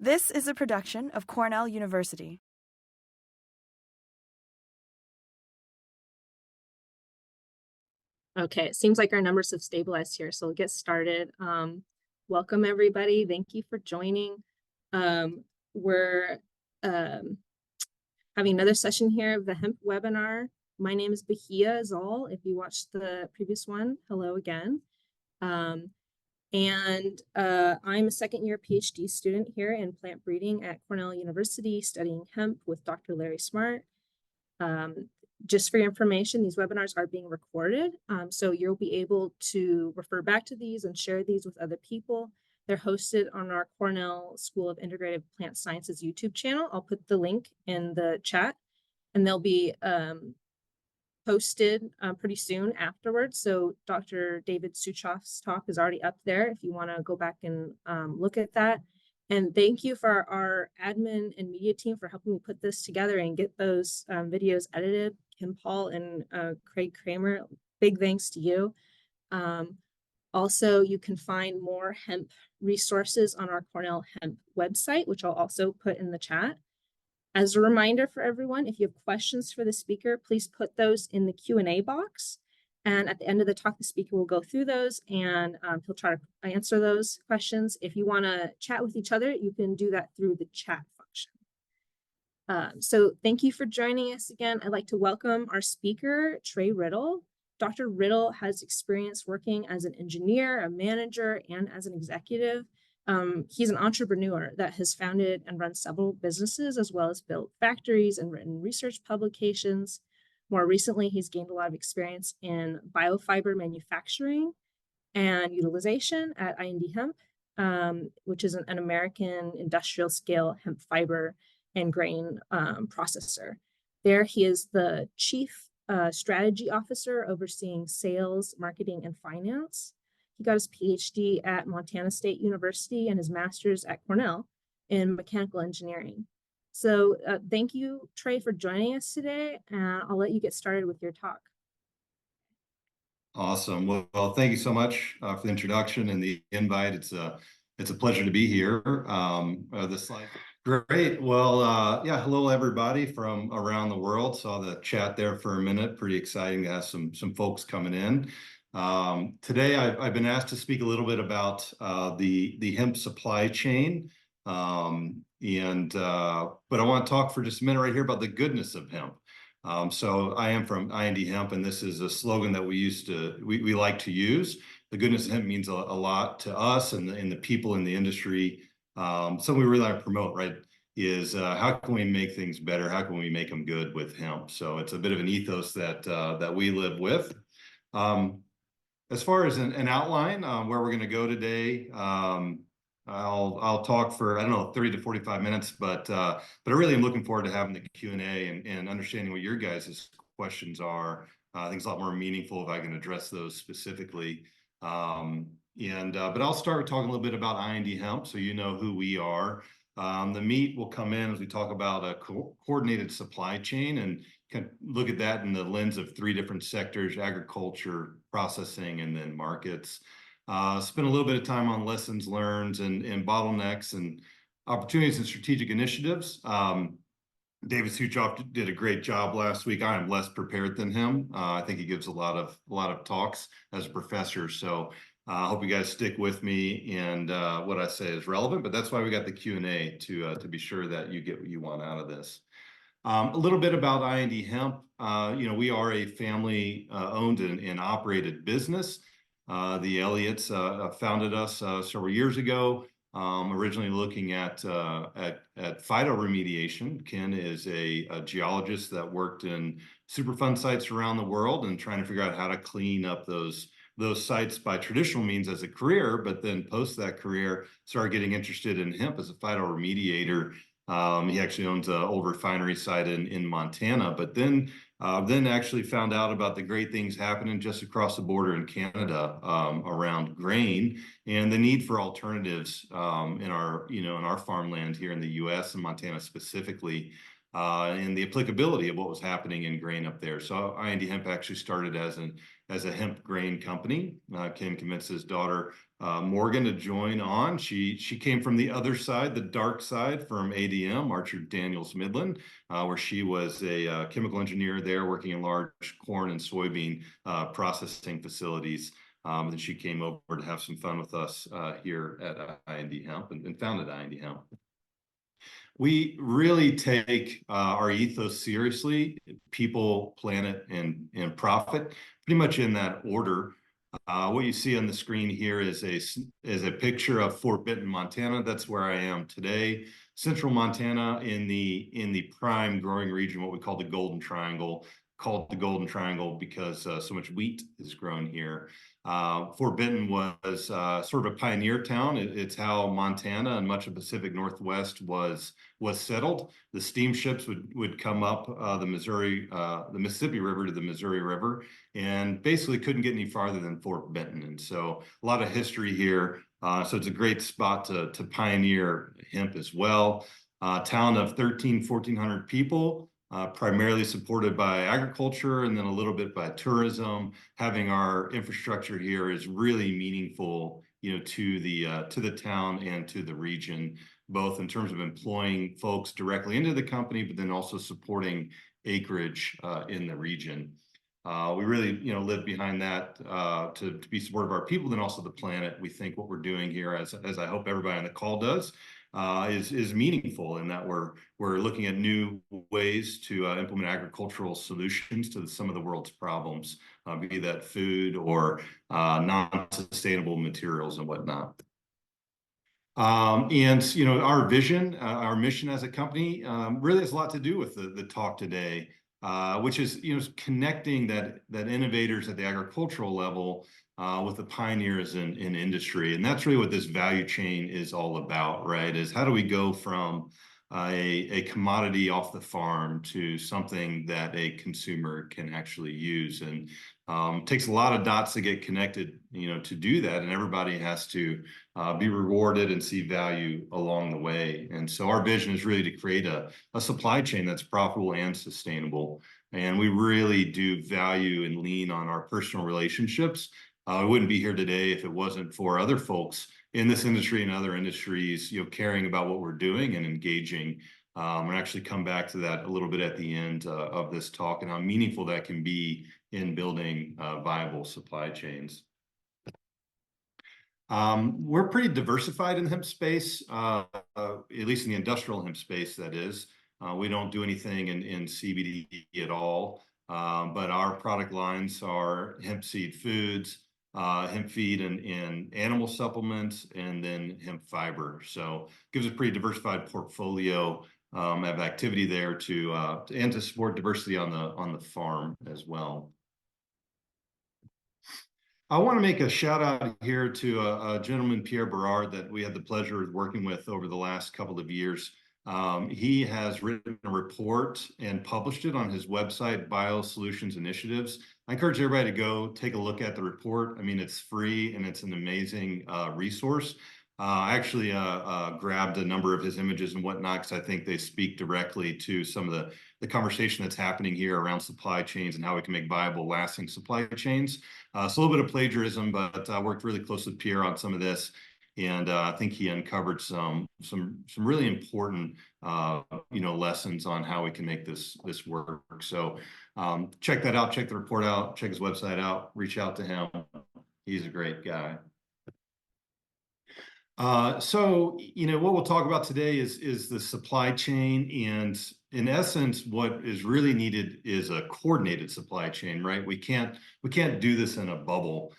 This is a production of Cornell University. Okay, it seems like our numbers have stabilized here, so we'll get started. Welcome, everybody. Thank you for joining. We're having another session here of the Hemp webinar. My name is Bahia Zal. If you watched the previous one, hello again. I'm a second-year Ph.D. student here in plant breeding at Cornell University, studying hemp with Dr. Larry Smart. Just for your information, these webinars are being recorded, so you'll be able to refer back to these and share these with other people. They're hosted on our Cornell School of Integrative Plant Sciences YouTube channel. I'll put the link in the chat, and they'll be posted pretty soon afterwards. So Dr. David Suchoff's talk is already up there if you want to go back and look at that. And thank you for our admin and media team for helping me put this together and get those videos edited. Kim Paul and Craig Kramer, big thanks to you. Also, you can find more hemp resources on our Cornell Hemp website, which I'll also put in the chat. As a reminder for everyone, if you have questions for the speaker, please put those in the Q&A box. And at the end of the talk, the speaker will go through those and he'll try to answer those questions. If you want to chat with each other, you can do that through the chat function. So thank you for joining us again. I'd like to welcome our speaker, Trey Riddle. Dr. Riddle has experience working as an engineer, a manager, and as an executive. He's an entrepreneur that has founded and run several businesses, as well as built factories and written research publications. More recently, he's gained a lot of experience in biofiber manufacturing and utilization at Hemp, which is an American industrial scale hemp fiber and grain processor. There, he is the chief strategy officer overseeing sales, marketing, and finance. He got his Ph.D. at Montana State University and his master's at Cornell in mechanical engineering. So thank you, Trey, for joining us today, and I'll let you get started with your talk. Awesome. Well, thank you so much for the introduction and the invite. It's a pleasure to be here. The slide. Great. Well, yeah, hello everybody from around the world. Saw the chat there for a minute. Pretty exciting to have some folks coming in. Today, I've been asked to speak a little bit about the hemp supply chain. But I want to talk for just a minute right here about the goodness of hemp. So I am from Hemp, and this is a slogan that we like to use. The goodness of hemp means a lot to us and the people in the industry. Something we really like to promote, right, is how can we make things better? How can we make them good with hemp? So it's a bit of an ethos that we live with. As far as an outline, where we're going to go today, I'll talk for, I don't know, 30 to 45 minutes, but I really am looking forward to having the Q&A and understanding what your guys' questions are. I think it's a lot more meaningful if I can address those specifically. But I'll start with talking a little bit about Hemp, so you know who we are. The meat will come in as we talk about a coordinated supply chain and can look at that in the lens of three different sectors: agriculture, processing, and then markets. Spend a little bit of time on lessons learned and bottlenecks and opportunities and strategic initiatives. David Suchoff did a great job last week. I am less prepared than him. I think he gives a lot of talks as a professor. So I hope you guys stick with me and what I say is relevant. But that's why we got the Q&A to be sure that you get what you want out of this. A little bit about Hemp. We are a family owned and operated business. The Elliots founded us several years ago, originally looking at phytoremediation. Ken is a geologist that worked in Superfund sites around the world and trying to figure out how to clean up those sites by traditional means as a career, but then post that career, started getting interested in hemp as a phytoremediator. He actually owns an old refinery site in Montana, but then actually found out about the great things happening just across the border in Canada around grain and the need for alternatives in our farmland here in the U.S. and Montana specifically, and the applicability of what was happening in grain up there. So Hemp actually started as a hemp grain company. Ken convinced his daughter Morgan to join on. She came from the other side, the dark side, from ADM, Archer Daniels Midland, where she was a chemical engineer there working in large corn and soybean processing facilities. Then she came over to have some fun with us here at I&D Hemp and founded I&D Hemp. We really take our ethos seriously: people, planet, and profit, pretty much in that order. What you see on the screen here is a picture of Fort Benton, Montana. That's where I am today. Central Montana, in the prime growing region, what we call the Golden Triangle. Called the Golden Triangle because so much wheat is grown here. Fort Benton was sort of a pioneer town. It's how Montana and much of the Pacific Northwest was settled. The steamships would come up the Mississippi River to the Missouri River, and basically couldn't get any farther than Fort Benton. And so a lot of history here. So it's a great spot to pioneer hemp as well. Town of 1,400 people. Primarily supported by agriculture and then a little bit by tourism. Having our infrastructure here is really meaningful, to the town and to the region, both in terms of employing folks directly into the company, but then also supporting acreage in the region. We really, live behind that to be supportive of our people, then also the planet. We think what we're doing here, as I hope everybody on the call does, is meaningful in that we're looking at new ways to implement agricultural solutions to some of the world's problems, be that food or non-sustainable materials and whatnot. And our vision, our mission as a company, really has a lot to do with the talk today, which is connecting that innovators at the agricultural level with the pioneers in industry. And that's really what this value chain is all about, right? Is how do we go from a commodity off the farm to something that a consumer can actually use. And it takes a lot of dots to get connected, to do that. And everybody has to be rewarded and see value along the way. And so our vision is really to create a supply chain that's profitable and sustainable. And we really do value and lean on our personal relationships. I wouldn't be here today if it wasn't for other folks in this industry and other industries, caring about what we're doing and engaging. And actually come back to that a little bit at the end of this talk and how meaningful that can be in building viable supply chains. We're pretty diversified in the hemp space, at least in the industrial hemp space, that is. We don't do anything in CBD at all, but our product lines are hemp seed foods, hemp feed and animal supplements, and then hemp fiber. So it gives a pretty diversified portfolio of activity there and to support diversity on the farm as well. I want to make a shout out here to a gentleman, Pierre Berard, that we had the pleasure of working with over the last couple of years. He has written a report and published it on his website, BioSolutions Initiatives. I encourage everybody to go take a look at the report. I mean, it's free and it's an amazing resource. I actually grabbed a number of his images and whatnot because I think they speak directly to some of the conversation that's happening here around supply chains and how we can make viable, lasting supply chains. So a little bit of plagiarism, but I worked really close with Pierre on some of this. And I think he uncovered some really important lessons on how we can make this work. So check that out, check the report out, check his website out, reach out to him. He's a great guy. So what we'll talk about today is the supply chain, and in essence, what is really needed is a coordinated supply chain, right? We can't do this in a bubble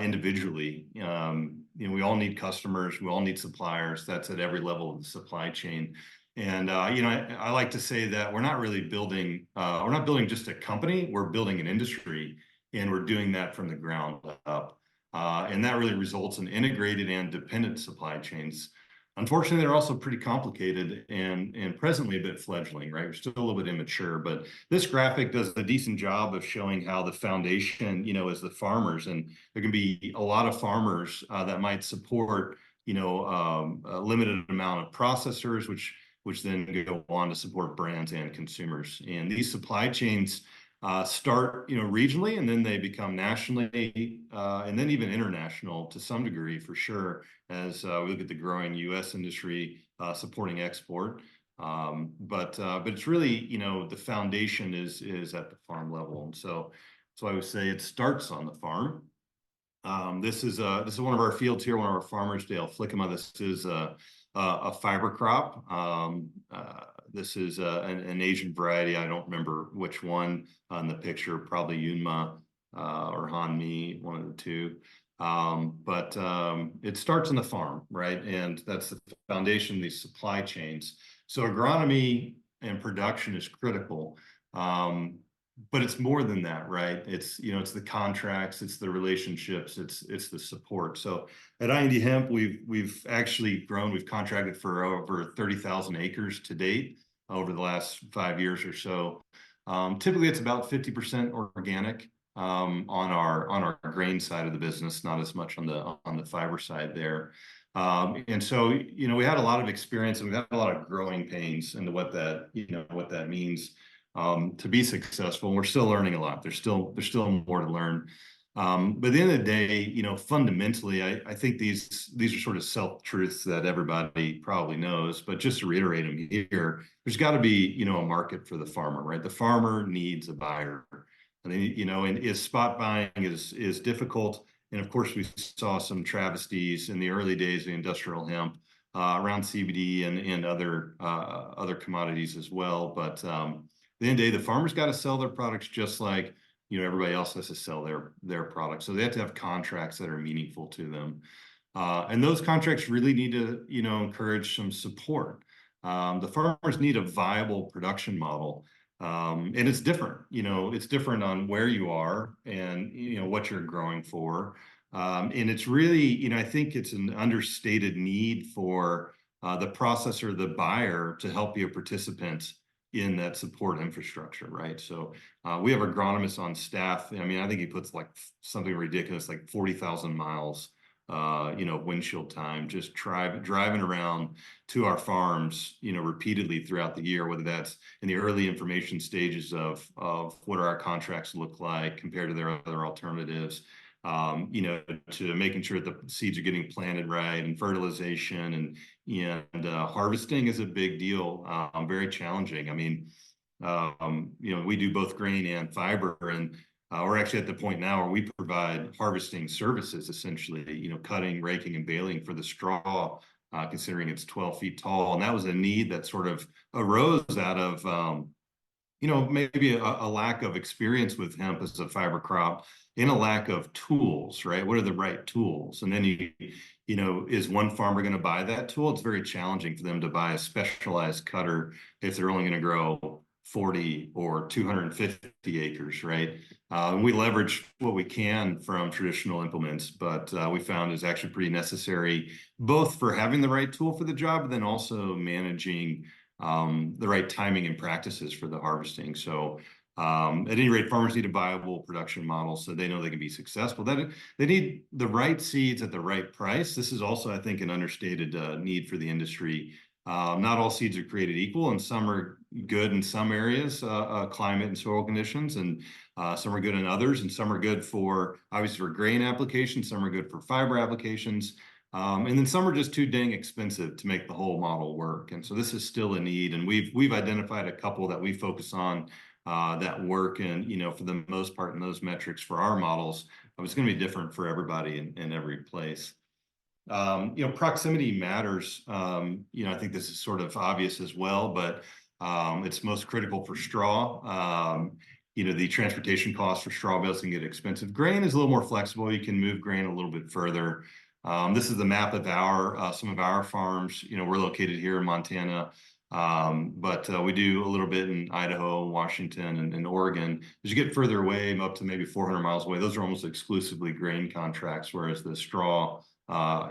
individually. We all need customers, we all need suppliers. That's at every level of the supply chain. And I like to say that we're not building just a company, we're building an industry, and we're doing that from the ground up. And that really results in integrated and dependent supply chains. Unfortunately, they're also pretty complicated and presently a bit fledgling, right? We're still a little bit immature, but this graphic does a decent job of showing how the foundation, is the farmers. And there can be a lot of farmers that might support, a limited amount of processors, which then go on to support brands and consumers. And these supply chains start, regionally, and then they become nationally, and then even international to some degree, for sure, as we look at the growing U.S. industry supporting export. But it's really, the foundation is at the farm level, and so I would say it starts on the farm. This is one of our fields here, one of our farmers, Dale Flickema. This is a fiber crop. This is an Asian variety. I don't remember which one on the picture, probably Yunma or Hanmi, one of the two. But it starts on the farm, right? And that's the foundation of these supply chains. So agronomy and production is critical. But it's more than that, right? It's, it's the contracts, it's the relationships, it's the support. So at I&D Hemp, we've actually grown, we've contracted for over 30,000 acres to date over the last 5 years or so. Typically it's about 50% organic on our grain side of the business, not as much on the fiber side there. And so, we had a lot of experience, and we've had a lot of growing pains into what that means. To be successful. We're still learning a lot. There's still more to learn. But at the end of the day, fundamentally, I think these are sort of self-truths that everybody probably knows, but just to reiterate them here, there's got to be, a market for the farmer, right? The farmer needs a buyer. And and spot buying is difficult. And of course, we saw some travesties in the early days of the industrial hemp around CBD and other commodities as well. But at the end of the day, the farmer's got to sell their products just like, everybody else has to sell their products. So they have to have contracts that are meaningful to them. And those contracts really need to, encourage some support. The farmers need a viable production model. And it's different, it's different on where you are and, what you're growing for. And it's really, I think it's an understated need for the processor, the buyer, to help be a participant in that support infrastructure, right? So we have agronomists on staff. I mean, I think he puts like something ridiculous, like 40,000 miles, windshield time, just driving around to our farms, repeatedly throughout the year, whether that's in the early information stages of what our contracts look like compared to their other alternatives, to making sure that the seeds are getting planted right, and fertilization and harvesting is a big deal. Very challenging. I mean, we do both grain and fiber, and we're actually at the point now where we provide harvesting services, essentially, cutting, raking, and baling for the straw, considering it's 12 feet tall. And that was a need that sort of arose out of, maybe a lack of experience with hemp as a fiber crop, in a lack of tools, right? What are the right tools? And then is one farmer going to buy that tool? It's very challenging for them to buy a specialized cutter if they're only going to grow 40 or 250 acres, right? And we leverage what we can from traditional implements, but we found is actually pretty necessary, both for having the right tool for the job, but then also managing the right timing and practices for the harvesting. So at any rate, farmers need a viable production model so they know they can be successful. They need the right seeds at the right price. This is also, I think, an understated need for the industry. Not all seeds are created equal, and some are good in some areas, climate and soil conditions, and some are good in others, and some are good obviously for grain applications, some are good for fiber applications. And then some are just too dang expensive to make the whole model work. And so this is still a need. And we've identified a couple that we focus on that work. And, for the most part, in those metrics for our models, it's going to be different for everybody in every place. Proximity matters. I think this is sort of obvious as well, but it's most critical for straw. The transportation costs for straw bales can get expensive. Grain is a little more flexible. You can move grain a little bit further. This is the map of some of our farms. We're located here in Montana, but we do a little bit in Idaho, Washington, and Oregon. As you get further away, up to maybe 400 miles away, those are almost exclusively grain contracts, whereas the straw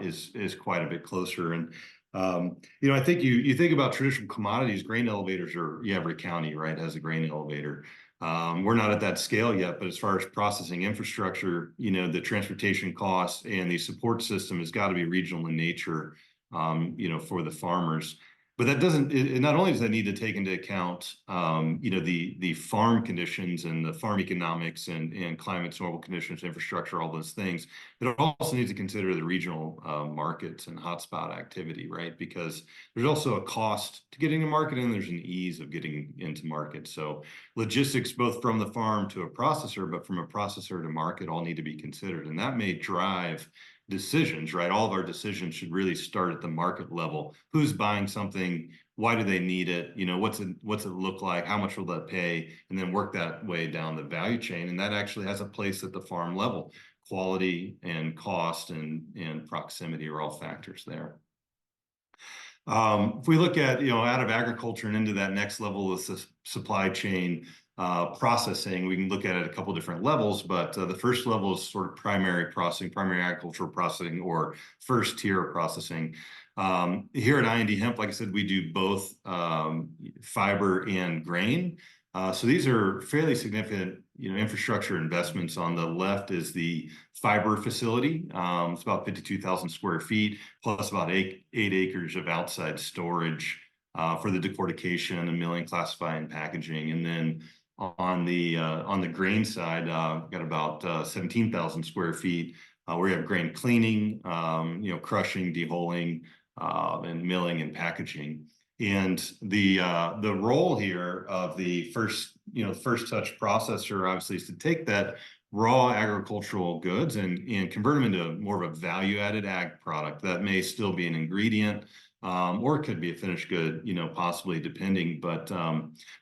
is quite a bit closer. And I think you think about traditional commodities, grain elevators every county, right, has a grain elevator. We're not at that scale yet, but as far as processing infrastructure, the transportation costs and the support system has got to be regional in nature, for the farmers. But that doesn't, it not only does that need to take into account, the farm conditions and the farm economics and climate, normal conditions, infrastructure, all those things, it also needs to consider the regional markets and hotspot activity, right? Because there's also a cost to getting to market and there's an ease of getting into market. So logistics, both from the farm to a processor, but from a processor to market, all need to be considered. And that may drive decisions, right? All of our decisions should really start at the market level. Who's buying something? Why do they need it? What's it look like? How much will that pay? And then work that way down the value chain. And that actually has a place at the farm level. Quality and cost and proximity are all factors there. If we look at, out of agriculture and into that next level of the supply chain processing, we can look at it at a couple different levels, but the first level is sort of primary processing, primary agricultural processing, or first tier processing. Here at I&D Hemp, like I said, we do both fiber and grain. So these are fairly significant, infrastructure investments. On the left is the fiber facility. It's about 52,000 square feet, plus about eight acres of outside storage for the decortication and milling, classifying, packaging. And then on the grain side, got about 17,000 square feet where we have grain cleaning, crushing, deholing, and milling and packaging. And the role here of the first touch processor obviously is to take that raw agricultural goods and convert them into more of a value-added ag product that may still be an ingredient, or it could be a finished good, possibly, depending. But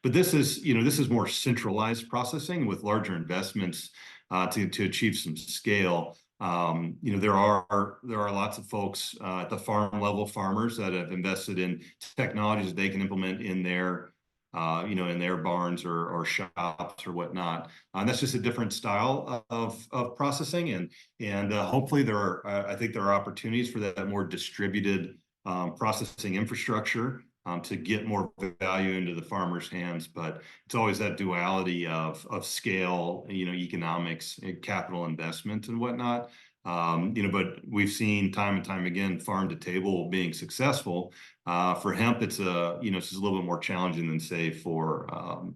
this is more centralized processing with larger investments to achieve some scale. There are lots of folks at the farm level, farmers that have invested in technologies that they can implement in their barns or shops or whatnot. And that's just a different style of processing. And hopefully I think there are opportunities for that more distributed processing infrastructure to get more value into the farmer's hands. But it's always that duality of scale, economics, capital investment and whatnot. But we've seen time and time again, farm to table being successful. For hemp, it's just a little bit more challenging than, say, for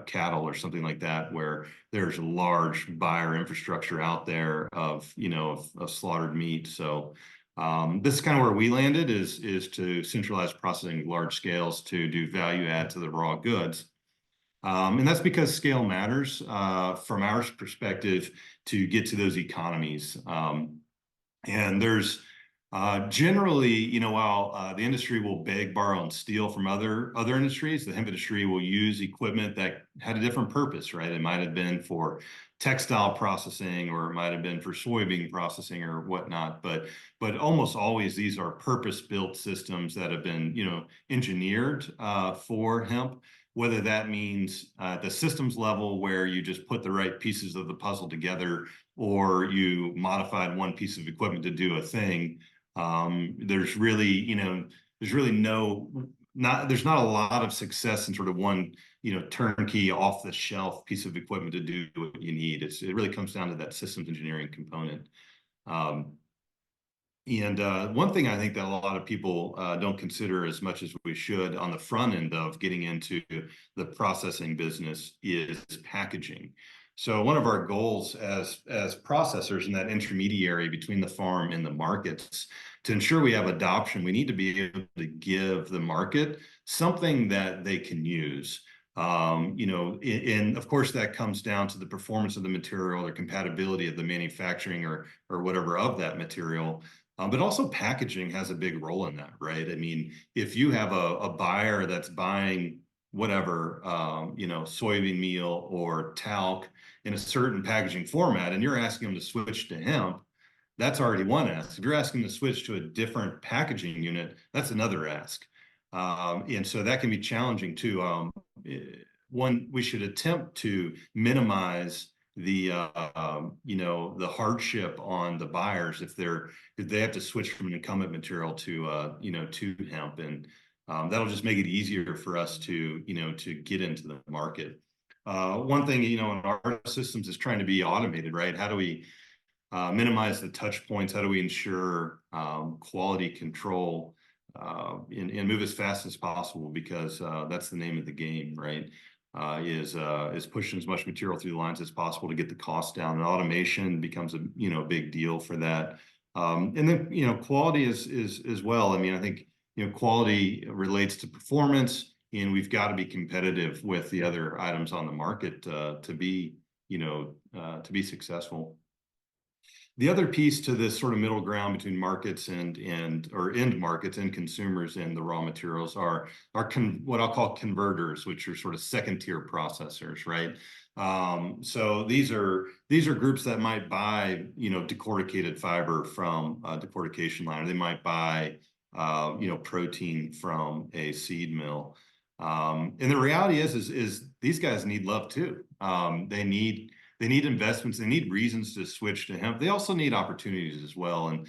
cattle or something like that, where there's a large buyer infrastructure out there of slaughtered meat. So this is kind of where we landed, is to centralize processing large scales to do value add to the raw goods. And that's because scale matters from our perspective to get to those economies. And there's generally, while the industry will beg, borrow, and steal from other industries, the hemp industry will use equipment that had a different purpose, right? It might have been for textile processing, or it might have been for soybean processing or whatnot. But almost always these are purpose-built systems that have been, engineered for hemp. Whether that means at the systems level, where you just put the right pieces of the puzzle together, or you modified one piece of equipment to do a thing. There's not a lot of success in sort of one, turnkey off the shelf piece of equipment to do what you need. It really comes down to that systems engineering component. One thing I think that a lot of people don't consider as much as we should on the front end of getting into the processing business is packaging. So one of our goals as processors in that intermediary between the farm and the markets, to ensure we have adoption, we need to be able to give the market something that they can use. And of course that comes down to the performance of the material or compatibility of the manufacturing or whatever of that material. But also packaging has a big role in that, right? I mean, if you have a buyer that's buying whatever, soybean meal or talc in a certain packaging format, and you're asking them to switch to hemp, that's already one ask. If you're asking them to switch to a different packaging unit, that's another ask. And so that can be challenging too. We should attempt to minimize the hardship on the buyers if they have to switch from an incumbent material to hemp, and that'll just make it easier for us to get into the market. One thing in our systems is trying to be automated, right? How do we minimize the touch points? How do we ensure quality control and move as fast as possible, because that's the name of the game, right? Is pushing as much material through the lines as possible to get the cost down. And automation becomes a big deal for that. And then quality is as well. I mean, I think quality relates to performance, and we've got to be competitive with the other items on the market to be successful. The other piece to this sort of middle ground between markets and end markets and consumers and the raw materials are what I'll call converters, which are sort of second tier processors, right? So these are groups that might buy decorticated fiber from a decortication line, or they might buy protein from a seed mill. And the reality is these guys need love too. They need investments. They need reasons to switch to hemp. They also need opportunities as well. And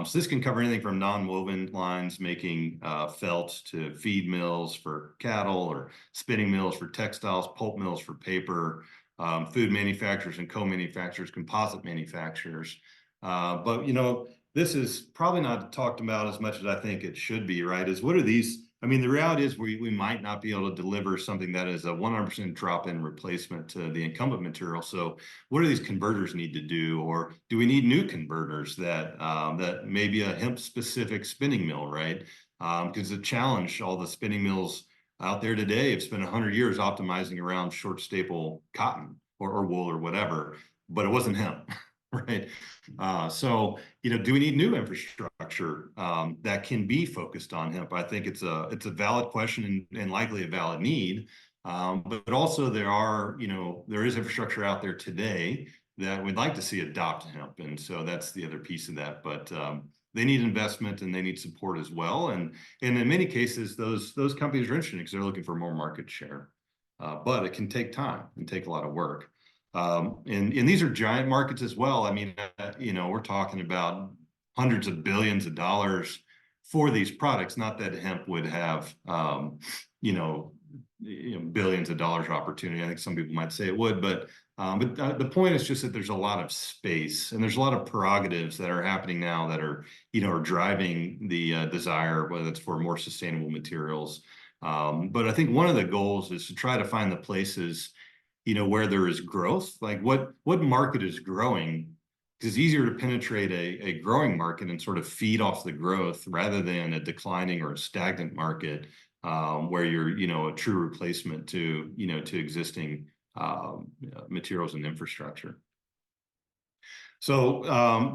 so this can cover anything from non-woven lines making felt, to feed mills for cattle, or spinning mills for textiles, pulp mills for paper, food manufacturers and co-manufacturers, composite manufacturers. But this is probably not talked about as much as I think it should be, right? Is what are these? I mean, the reality is we might not be able to deliver something that is a 100% drop-in replacement to the incumbent material. So what do these converters need to do? Or do we need new converters that maybe a hemp-specific spinning mill, right? Because the challenge, all the spinning mills out there today have spent 100 years optimizing around short staple cotton or wool or whatever, but it wasn't hemp. Right. So, do we need new infrastructure that can be focused on hemp? I think it's a valid question and likely a valid need. But also there is infrastructure out there today that we'd like to see adopt hemp. And so that's the other piece of that. But they need investment and they need support as well. And in many cases, those companies are interested because they're looking for more market share. But it can take time and take a lot of work. And these are giant markets as well. I mean, we're talking about hundreds of billions of dollars for these products. Not that hemp would have, billions of dollars of opportunity. I think some people might say it would, but the point is just that there's a lot of space and there's a lot of prerogatives that are happening now that are driving the desire, whether it's for more sustainable materials. But I think one of the goals is to try to find the places where there is growth, like what market is growing, because it's easier to penetrate a growing market and sort of feed off the growth rather than a declining or a stagnant market where you're a true replacement to existing materials and infrastructure. So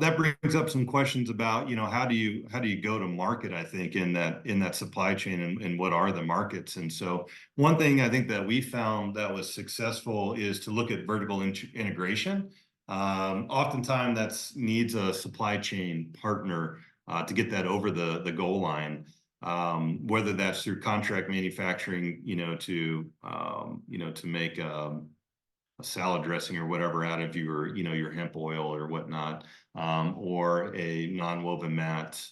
that brings up some questions about how do you go to market, I think, in that supply chain, and what are the markets. And so one thing I think that we found that was successful is to look at vertical integration. Oftentimes that needs a supply chain partner to get that over the goal line, whether that's through contract manufacturing, to make a salad dressing or whatever out of your hemp oil or whatnot, or a non-woven mat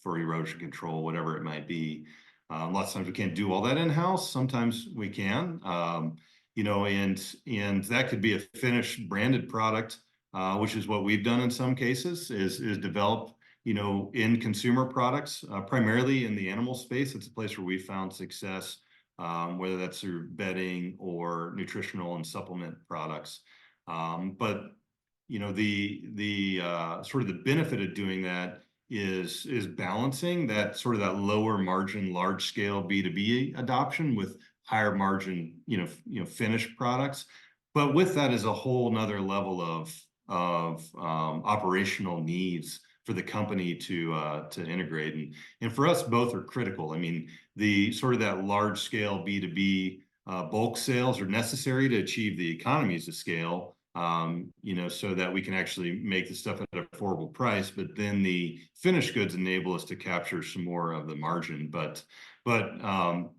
for erosion control, whatever it might be. Lots of times we can't do all that in-house. Sometimes we can, and that could be a finished branded product, which is what we've done in some cases, is develop in consumer products, primarily in the animal space. It's a place where we found success. Whether that's through bedding or nutritional and supplement products. But the sort of the benefit of doing that is balancing that sort of that lower margin, large scale B2B adoption with higher margin, finished products. But with that is a whole nother level of operational needs for the company to integrate, and for us both are critical. I mean, the sort of that large scale B2B bulk sales are necessary to achieve the economies of scale, so that we can actually make the stuff at an affordable price. But then the finished goods enable us to capture some more of the margin. But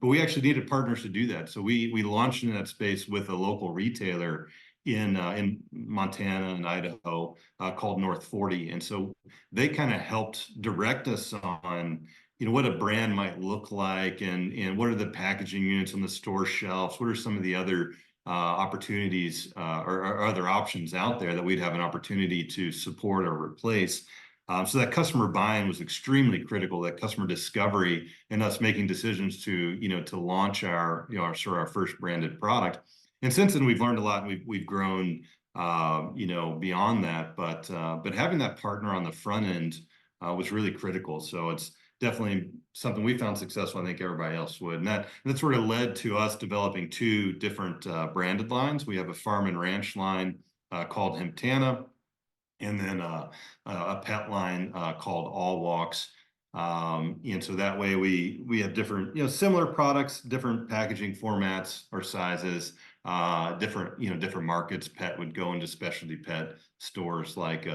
we actually needed partners to do that. So we launched in that space with a local retailer in Montana and Idaho called North 40. And so they kind of helped direct us on, what a brand might look like, and what are the packaging units on the store shelves? What are some of the other opportunities or other options out there that we'd have an opportunity to support or replace? So that customer buy-in was extremely critical, that customer discovery and us making decisions to launch our first branded product. And since then, we've learned a lot, and we've grown, beyond that. But having that partner on the front end was really critical. So it's definitely something we found successful. I think everybody else would. And that sort of led to us developing two different branded lines. We have a farm and ranch line called Hemp, and then a pet line called All Walks. And so that way we have different, similar products, different packaging formats or sizes, different markets. Pet would go into specialty pet stores like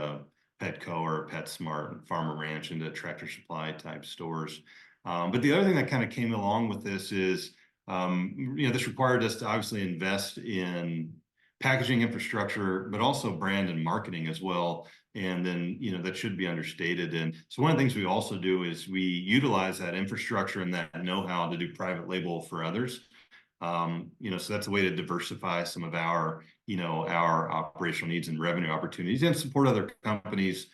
Petco or PetSmart, and Farm and Ranch into Tractor Supply type stores. But the other thing that kind of came along with this is, this required us to obviously invest in packaging infrastructure, but also brand and marketing as well. And then, that should be understated. And so one of the things we also do is we utilize that infrastructure and that know-how to do private label for others. So that's a way to diversify some of our operational needs and revenue opportunities, and support other companies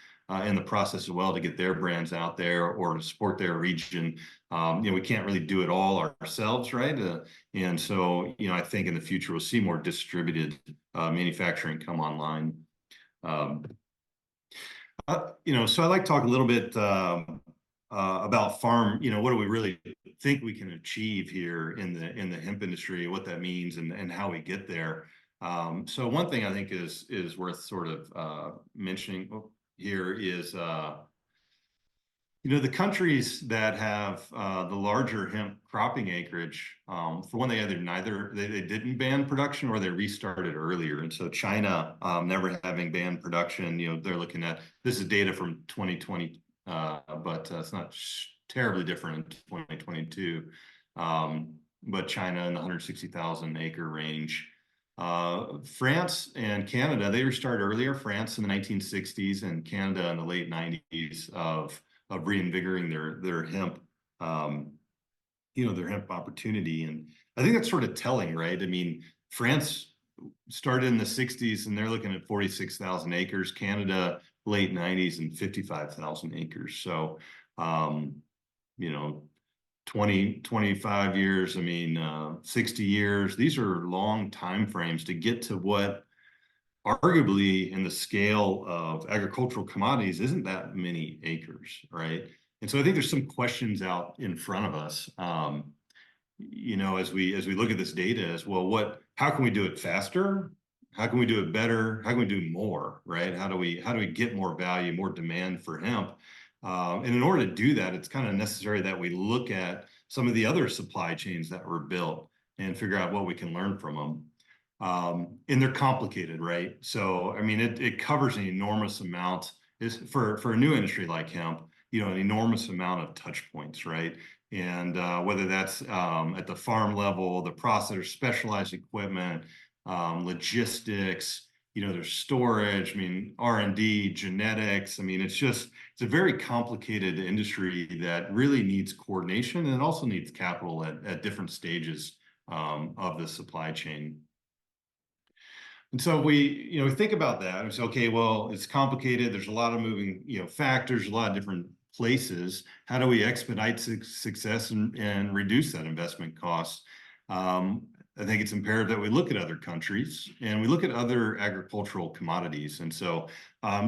in the process as well to get their brands out there or to support their region. We can't really do it all ourselves, right? And so, I think in the future we'll see more distributed manufacturing come online. So I'd like to talk a little bit about farm. What do we really think we can achieve here in the hemp industry, what that means, and how we get there. So one thing I think is worth sort of mentioning here is the countries that have the larger hemp cropping acreage, for one, they didn't ban production, or they restarted earlier. And so China, never having banned production, they're looking at, this is data from 2020, but it's not terribly different in 2022. But China in the 160,000 acre range. France and Canada, they restarted earlier. France in the 1960s, and Canada in the late 90s of reinvigorating their hemp, their hemp opportunity. And I think that's sort of telling, right? I mean, France started in the 60s and they're looking at 46,000 acres. Canada, late 90s, and 55,000 acres. So, 25 years, 60 years, these are long time frames to get to what arguably in the scale of agricultural commodities isn't that many acres, right? And so I think there's some questions out in front of us, as we look at this data as well. How can we do it faster? How can we do it better? How can we do more, right? How do we get more value, more demand for hemp? And in order to do that, it's kind of necessary that we look at some of the other supply chains that were built and figure out what we can learn from them. And they're complicated, right? So, it covers an enormous amount. For a new industry like hemp, an enormous amount of touch points, right? And whether that's at the farm level, the processor, specialized equipment, logistics, there's storage, R&D, genetics. It's a very complicated industry that really needs coordination, and it also needs capital at different stages of the supply chain. And so we think about that and say, okay, well, it's complicated. There's a lot of moving, factors, a lot of different places. How do we expedite success and reduce that investment cost? I think it's imperative that we look at other countries and we look at other agricultural commodities. And so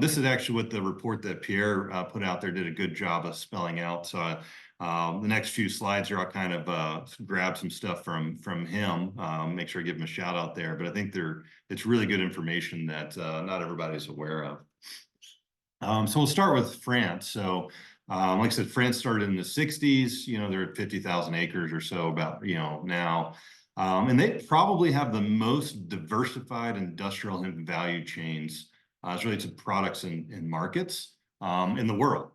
this is actually what the report that Pierre put out there did a good job of spelling out. So the next few slides here, I'll kind of grab some stuff from him, make sure I give him a shout out there. But I think it's really good information that not everybody's aware of. So we'll start with France. So like I said, France started in the 60s. They're at 50,000 acres or so about, now. And they probably have the most diversified industrial hemp value chains as relates to products and markets in the world.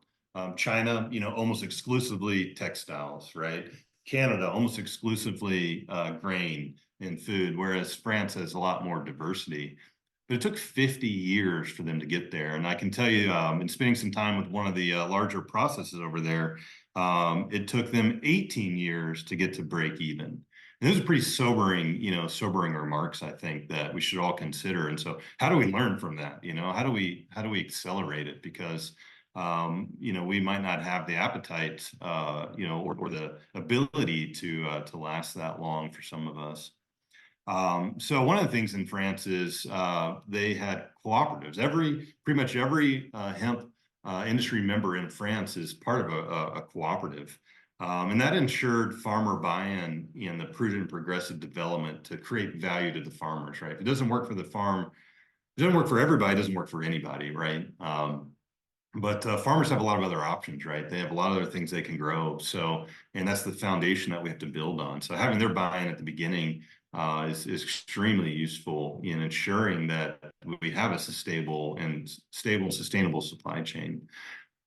China, almost exclusively textiles, right? Canada, almost exclusively grain and food, whereas France has a lot more diversity. But it took 50 years for them to get there. And I can tell you, in spending some time with one of the larger processes over there, it took them 18 years to get to break even. And those are pretty sobering remarks, I think, that we should all consider. And so how do we learn from that? How do we accelerate it? Because we might not have the appetite, or the ability to last that long for some of us. So one of the things in France is they had cooperatives. Pretty much every hemp industry member in France is part of a cooperative. And that ensured farmer buy-in in the prudent progressive development to create value to the farmers, right? If it doesn't work for the farm, it doesn't work for everybody, it doesn't work for anybody, right? But farmers have a lot of other options, right? They have a lot of other things they can grow. So, and that's the foundation that we have to build on. So having their buy-in at the beginning is extremely useful in ensuring that we have a stable and sustainable supply chain.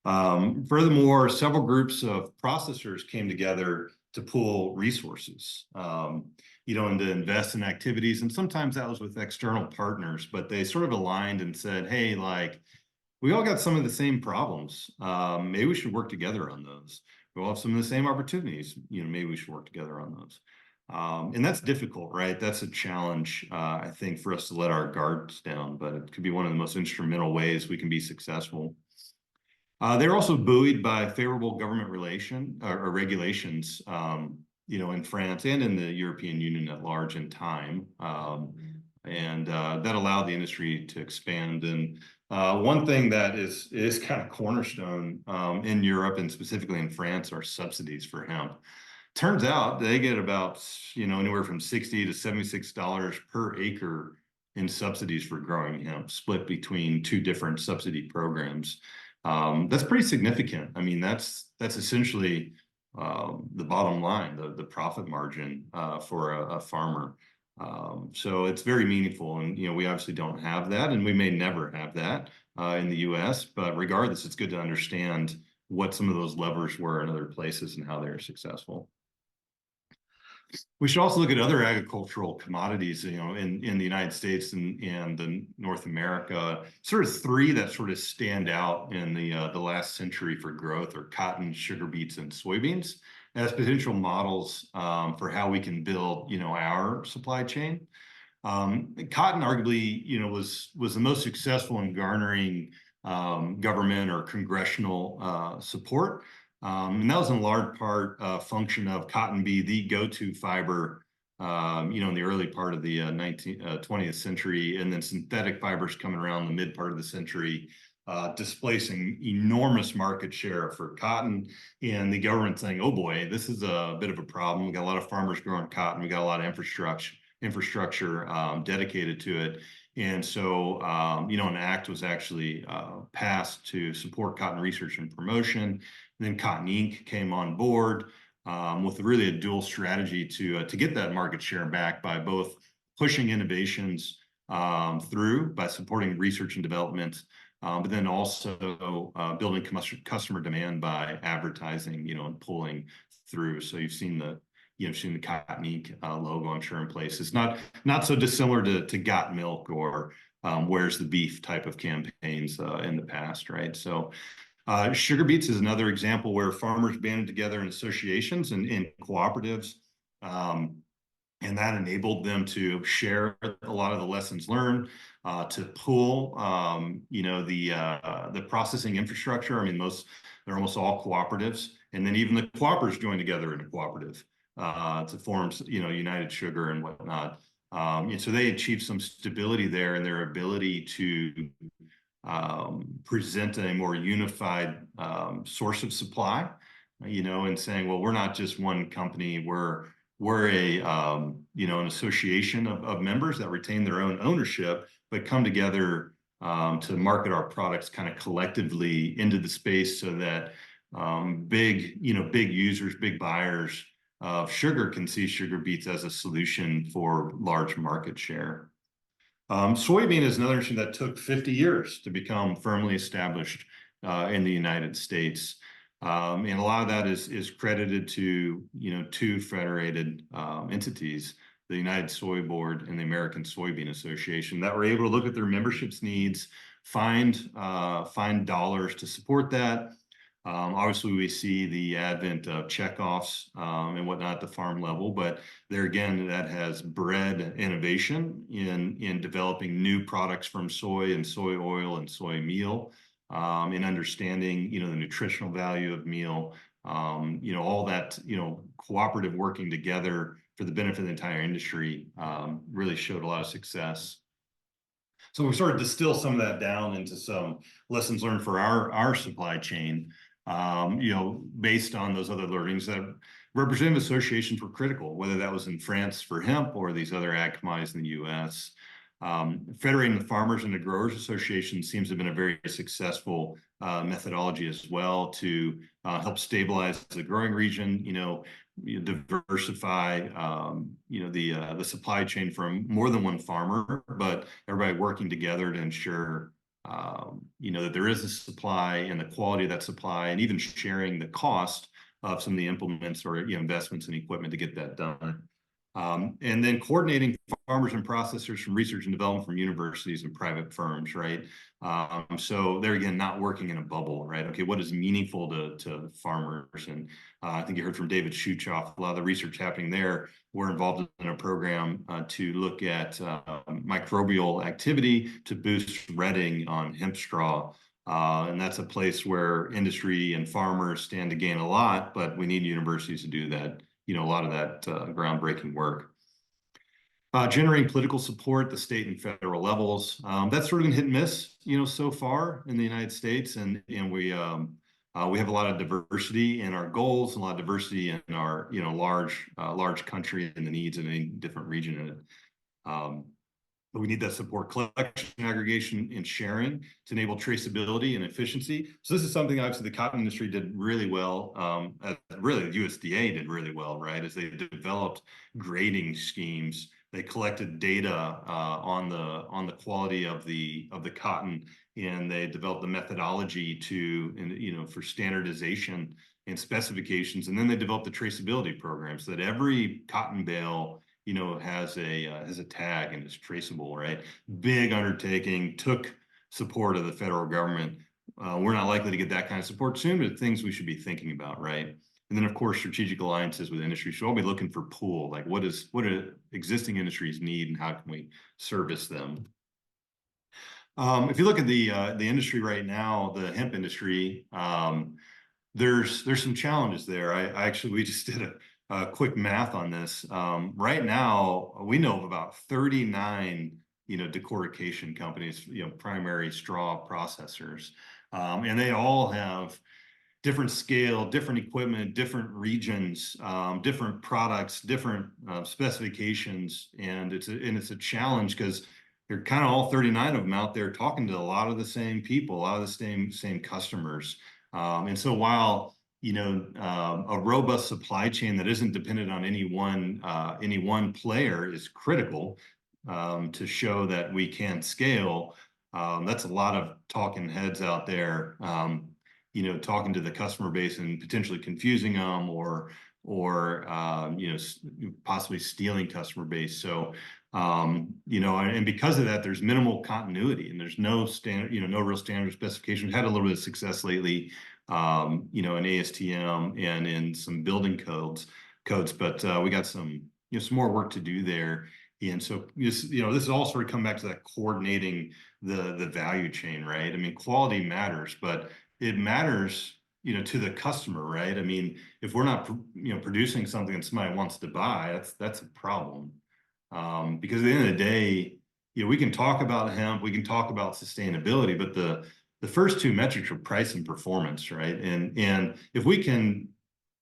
Furthermore, several groups of processors came together to pool resources, and to invest in activities. And sometimes that was with external partners, but they sort of aligned and said, hey, like, we all got some of the same problems. Maybe we should work together on those. We all have some of the same opportunities. Maybe we should work together on those. And that's difficult, right? That's a challenge, I think, for us to let our guards down, but it could be one of the most instrumental ways we can be successful. They're also buoyed by favorable government regulations, in France and in the European Union at large in time. And that allowed the industry to expand. And one thing that is kind of cornerstone in Europe and specifically in France are subsidies for hemp. Turns out they get about, anywhere from $60 to $76 per acre in subsidies for growing hemp, split between two different subsidy programs. That's pretty significant. I mean, that's essentially the bottom line, the profit margin for a farmer. So it's very meaningful, and we obviously don't have that, and we may never have that in the U.S. But regardless, it's good to understand what some of those levers were in other places and how they're successful. We should also look at other agricultural commodities, in the United States and in North America. Sort of three that sort of stand out in the last century for growth are cotton, sugar beets, and soybeans as potential models for how we can build, our supply chain. Cotton arguably, was the most successful in garnering government or congressional support. And that was in large part a function of cotton being the go-to fiber, in the early part of the 20th century, and then synthetic fibers coming around the mid part of the century, displacing enormous market share for cotton, and the government saying, oh boy, this is a bit of a problem. We got a lot of farmers growing cotton. We got a lot of infrastructure dedicated to it. And so, an act was actually passed to support cotton research and promotion. And then Cotton Inc. came on board with really a dual strategy to get that market share back by both pushing innovations through by supporting research and development, but then also building customer demand by advertising, and pulling through. So you've seen the Cotton Inc. Logo, I'm sure, in place. It's not so dissimilar to Got Milk or Where's the Beef type of campaigns in the past, right? So sugar beets is another example where farmers banded together in associations and in cooperatives, and that enabled them to share a lot of the lessons learned, to pool, the processing infrastructure. I mean, they're almost all cooperatives, and then even the co-oppers joined together in a cooperative to form, United Sugar and whatnot. And so they achieved some stability there in their ability to present a more unified source of supply, and saying, well, we're not just one company, we're a an association of members that retain their own ownership, but come together to market our products kind of collectively into the space so that big users, big buyers of sugar can see sugar beets as a solution for large market share. Soybean is another issue that took 50 years to become firmly established in the United States. And a lot of that is credited to, two federated entities, the United Soy Board and the American Soybean Association, that were able to look at their membership's needs, find dollars to support that. Obviously, we see the advent of checkoffs and whatnot at the farm level, but there again, that has bred innovation in developing new products from soy and soy oil and soy meal. in understanding, the nutritional value of meal, all that, cooperative working together for the benefit of the entire industry, really showed a lot of success. So we sort of distill some of that down into some lessons learned for our supply chain, based on those other learnings that representative associations were critical, whether that was in France for hemp or these other ag commodities in the U.S. Federating the farmers and the growers association seems to have been a very successful methodology as well to help stabilize the growing region, diversify, the supply chain from more than one farmer, but everybody working together to ensure, that there is a supply and the quality of that supply, and even sharing the cost of some of the implements or investments in equipment to get that done. And then coordinating farmers and processors from research and development from universities and private firms, right? So they're, again, not working in a bubble, right? Okay, what is meaningful to farmers? And I think you heard from David Shuchoff, a lot of the research happening there. We're involved in a program to look at microbial activity to boost redding on hemp straw. And that's a place where industry and farmers stand to gain a lot, but we need universities to do that, a lot of that groundbreaking work. Generating political support at the state and federal levels. That's sort of been hit and miss, so far in the United States. And we have a lot of diversity in our goals, and a lot of diversity in our, large country and the needs in any different region in it. But we need that support, collection, aggregation, and sharing to enable traceability and efficiency. So this is something obviously the cotton industry did really well. Really, the USDA did really well, right? As they developed grading schemes, they collected data on the quality of the cotton, and they developed the methodology for standardization and specifications, and then they developed the traceability program so that every cotton bale has a tag and is traceable, right? Big undertaking, took support of the federal government. We're not likely to get that kind of support soon, but things we should be thinking about, right? And then, of course, strategic alliances with industry should all be looking for pool, like what do existing industries need and how can we service them? If you look at the industry right now, the hemp industry, there's some challenges there. We just did a quick math on this. Right now, we know of about 39, decortication companies, primary straw processors, and they all have different scale, different equipment, different regions, different products, different specifications, and it's a challenge because they're kind of all 39 of them out there talking to a lot of the same people, a lot of the same customers, and so while a robust supply chain that isn't dependent on any one player is critical to show that we can scale. That's a lot of talking heads out there, talking to the customer base and potentially confusing them or possibly stealing customer base. So, and because of that, there's minimal continuity and there's no standard, no real standard specification. We've had a little bit of success lately, in ASTM and in some building codes, but we got some more work to do there. And so, this is all sort of come back to that coordinating the value chain, right? I mean, quality matters, but it matters, to the customer, right? I mean, if we're not, producing something that somebody wants to buy, that's a problem. Because at the end of the day, we can talk about hemp, we can talk about sustainability, but the first two metrics are price and performance, right? And if we can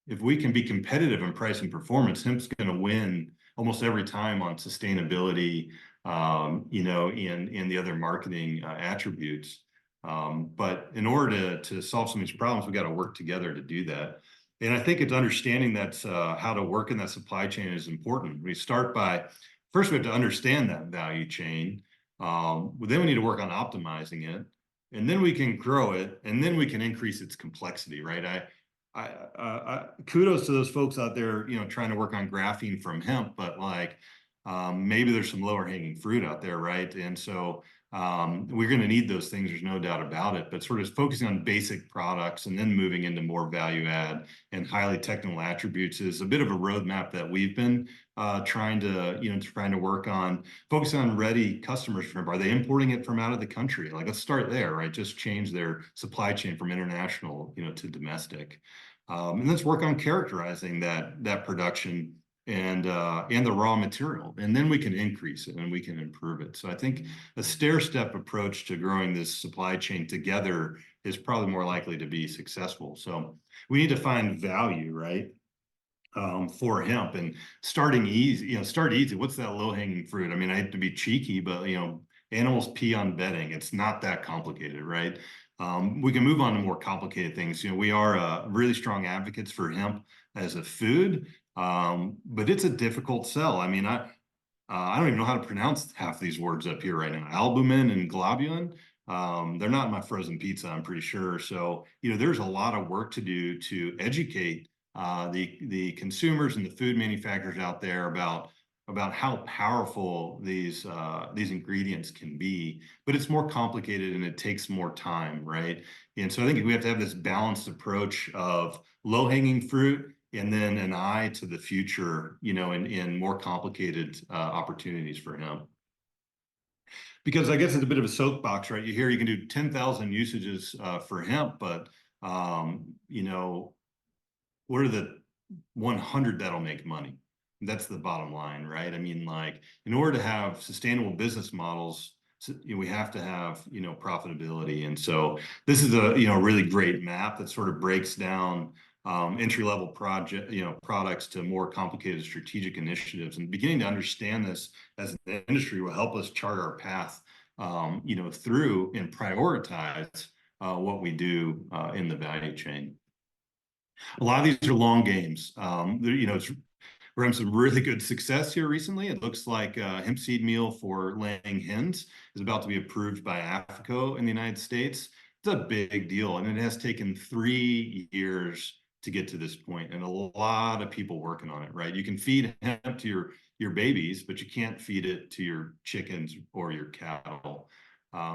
be competitive in price and performance, hemp's going to win almost every time on sustainability, and the other marketing attributes. But in order to solve some of these problems, we got to work together to do that. And I think it's understanding that how to work in that supply chain is important. We start by, first we have to understand that value chain. Then we need to work on optimizing it, and then we can grow it, and then we can increase its complexity, right? I kudos to those folks out there, trying to work on graphene from hemp, but maybe there's some lower hanging fruit out there, right? And so We're going to need those things. There's no doubt about it. But sort of focusing on basic products and then moving into more value add and highly technical attributes is a bit of a roadmap that we've been trying to work on. Focusing on ready customers. Are they importing it from out of the country? Like, let's start there, right? Just change their supply chain from international, to domestic. And let's work on characterizing that production and the raw material, and then we can increase it and we can improve it. So I think a stair-step approach to growing this supply chain together is probably more likely to be successful. So we need to find value, right? For hemp, and starting easy, start easy. What's that low-hanging fruit? I mean, I hate to be cheeky, but animals pee on bedding. It's not that complicated, right? We can move on to more complicated things. We are really strong advocates for hemp as a food, but it's a difficult sell. I mean, I don't even know how to pronounce half these words up here right now. Albumin and globulin. They're not in my frozen pizza, I'm pretty sure. So, there's a lot of work to do to educate the consumers and the food manufacturers out there about how powerful these ingredients can be. But it's more complicated and it takes more time, right? And so I think we have to have this balanced approach of low-hanging fruit and then an eye to the future, in more complicated opportunities for hemp. Because I guess it's a bit of a soapbox, right? You hear you can do 10,000 usages for hemp, but what are the 100 that'll make money? That's the bottom line, right? I mean, like, in order to have sustainable business models, we have to have, profitability. And so this is a, really great map that sort of breaks down entry-level products to more complicated strategic initiatives. And beginning to understand this as an industry will help us chart our path, through and prioritize what we do in the value chain. A lot of these are long games. We're having some really good success here recently. It looks like hemp seed meal for laying hens is about to be approved by AFCO in the United States. It's a big deal, and it has taken 3 years to get to this point, and a lot of people working on it, right? You can feed hemp to your babies, but you can't feed it to your chickens or your cattle.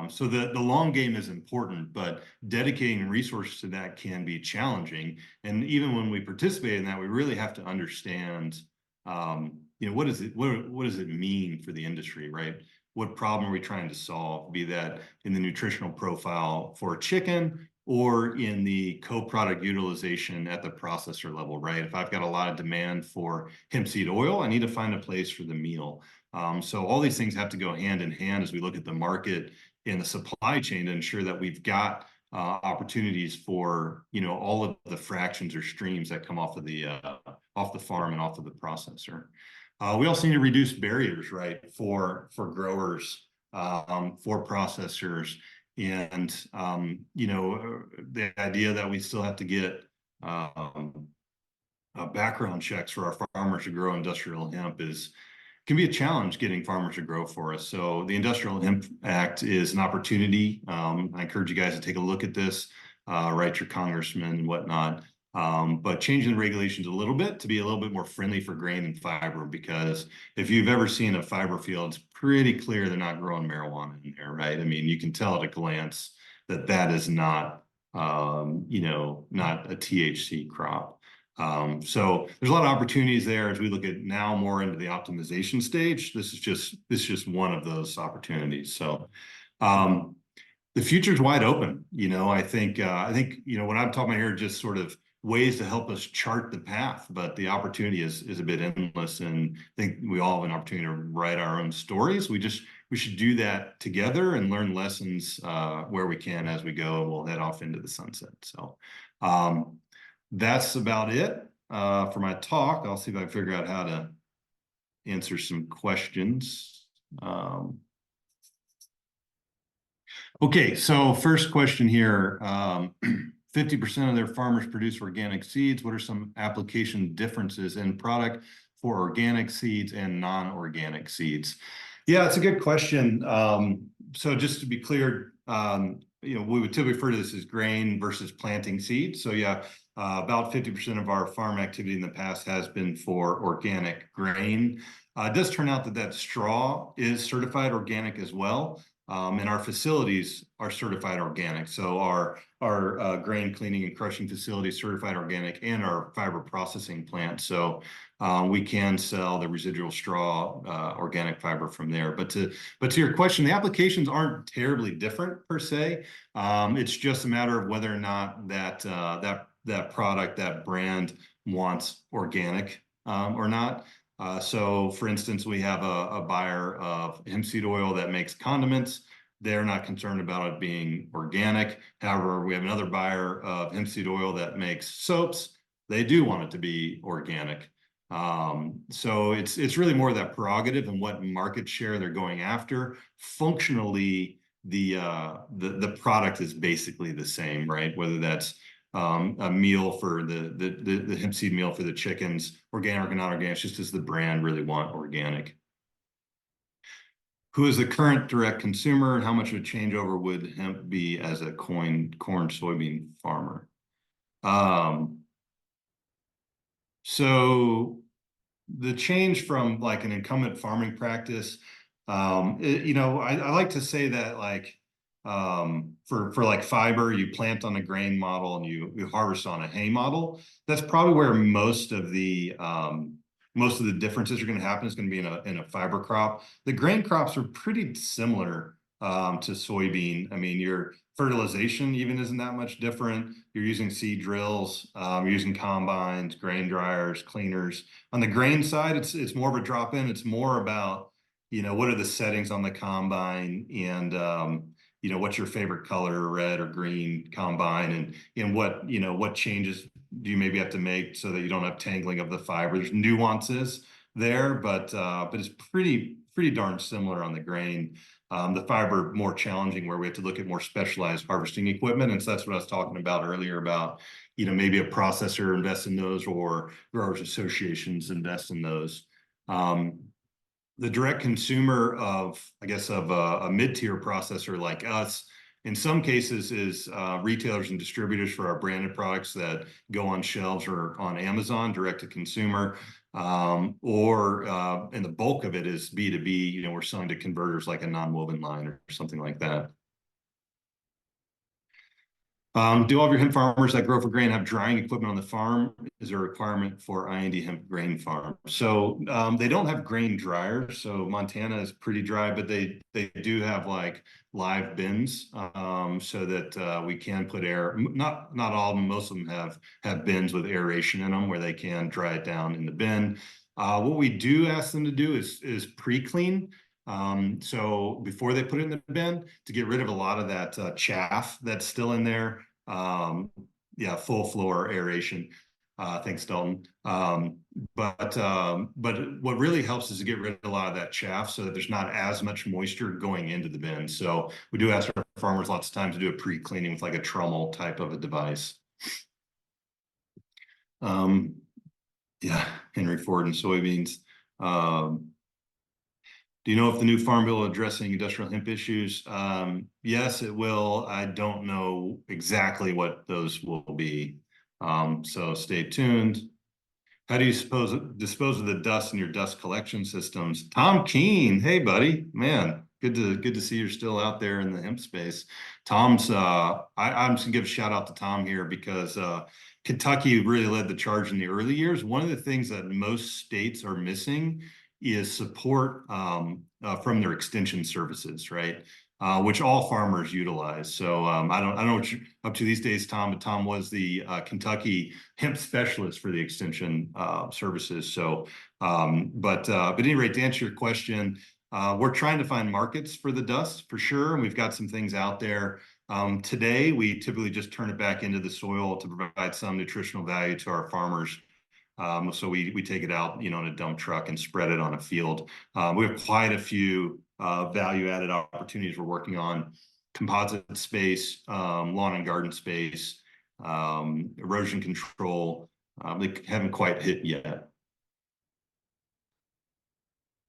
So the long game is important, but dedicating resources to that can be challenging. And even when we participate in that, we really have to understand, what does it mean for the industry, right? What problem are we trying to solve? Be that in the nutritional profile for a chicken or in the co-product utilization at the processor level, right? If I've got a lot of demand for hemp seed oil, I need to find a place for the meal. So all these things have to go hand in hand as we look at the market and the supply chain to ensure that we've got opportunities for all of the fractions or streams that come off of the farm and off of the processor. We also need to reduce barriers, right, for growers, for processors, and the idea that we still have to get background checks for our farmers to grow industrial hemp can be a challenge getting farmers to grow for us. So the Industrial Hemp Act is an opportunity. I encourage you guys to take a look at this, write your congressman and whatnot. But changing the regulations a little bit to be a little bit more friendly for grain and fiber, because if you've ever seen a fiber field, it's pretty clear they're not growing marijuana in there, right? I mean, you can tell at a glance that is not, not a THC crop. So there's a lot of opportunities there as we look at now more into the optimization stage. This is just one of those opportunities. So the future is wide open. I think what I'm talking about here are just sort of ways to help us chart the path, but the opportunity is a bit endless, and I think we all have an opportunity to write our own stories. We should do that together and learn lessons where we can as we go, and we'll head off into the sunset. So that's about it for my talk. I'll see if I can figure out how to answer some questions. Okay, so first question here. 50% of their farmers produce organic seeds. What are some application differences in product for organic seeds and non-organic seeds? Yeah, it's a good question. So just to be clear, we would typically refer to this as grain versus planting seeds. So yeah, about 50% of our farm activity in the past has been for organic grain. It does turn out that straw is certified organic as well. And our facilities are certified organic. So our grain cleaning and crushing facility is certified organic, and our fiber processing plant. So we can sell the residual straw organic fiber from there. But to your question, the applications aren't terribly different per se. It's just a matter of whether or not that product, that brand wants organic or not. So for instance, we have a buyer of hemp seed oil that makes condiments. They're not concerned about it being organic. However, we have another buyer of hemp seed oil that makes soaps. They do want it to be organic. So it's really more that prerogative and what market share they're going after. Functionally, the product is basically the same, right? Whether that's a meal for the hemp seed meal for the chickens, organic or not organic, just as the brand really want organic. Who is the current direct consumer, and how much of a changeover would hemp be as a corn soybean farmer? So the change from like an incumbent farming practice, I like to say that like for like fiber, you plant on a grain model and you harvest on a hay model. That's probably where most of the differences are going to happen. Is going to be in a fiber crop. The grain crops are pretty similar to soybean. I mean, your fertilization even isn't that much different. You're using seed drills, you're using combines, grain dryers, cleaners. On the grain side, it's more of a drop in. It's more about, what are the settings on the combine, and what's your favorite color, red or green combine, and what changes do you maybe have to make so that you don't have tangling of the fiber. There's nuances there, but it's pretty darn similar on the grain. The fiber more challenging, where we have to look at more specialized harvesting equipment. And so that's what I was talking about earlier about, maybe a processor invest in those, or growers associations invest in those. The direct consumer of, I guess, of a mid-tier processor like us, in some cases is retailers and distributors for our branded products that go on shelves or on Amazon, direct to consumer, and the bulk of it is B2B. We're selling to converters like a non-woven line or something like that. Do all of your hemp farmers that grow for grain have drying equipment on the farm? Is there a requirement for IND hemp grain farm? So they don't have grain dryers. So Montana is pretty dry, but they do have like live bins, so that we can put air. Not all of them. Most of them have bins with aeration in them where they can dry it down in the bin. What we do ask them to do is pre-clean. So before they put it in the bin, to get rid of a lot of that chaff that's still in there. Full floor aeration. Thanks, Dalton. But what really helps is to get rid of a lot of that chaff so that there's not as much moisture going into the bin. So we do ask our farmers lots of times to do a pre-cleaning with like a trommel type of a device. Henry Ford and soybeans. Do you know if the new Farm Bill addressing industrial hemp issues? Yes, it will. I don't know exactly what those will be. So stay tuned. How do you dispose of the dust in your dust collection systems? Tom Keene, hey buddy, man, good to see you're still out there in the hemp space. Tom's, I'm just gonna give a shout out to Tom here because Kentucky really led the charge in the early years. One of the things that most states are missing is support from their extension services, right? Which all farmers utilize. So I don't know what you're up to these days, Tom, but Tom was the Kentucky hemp specialist for the extension services. So, but at any rate, to answer your question, we're trying to find markets for the dust for sure, and we've got some things out there. Today, we typically just turn it back into the soil to provide some nutritional value to our farmers. So we take it out, in a dump truck and spread it on a field. We have quite a few value-added opportunities we're working on: composite space, lawn and garden space, erosion control. They haven't quite hit yet.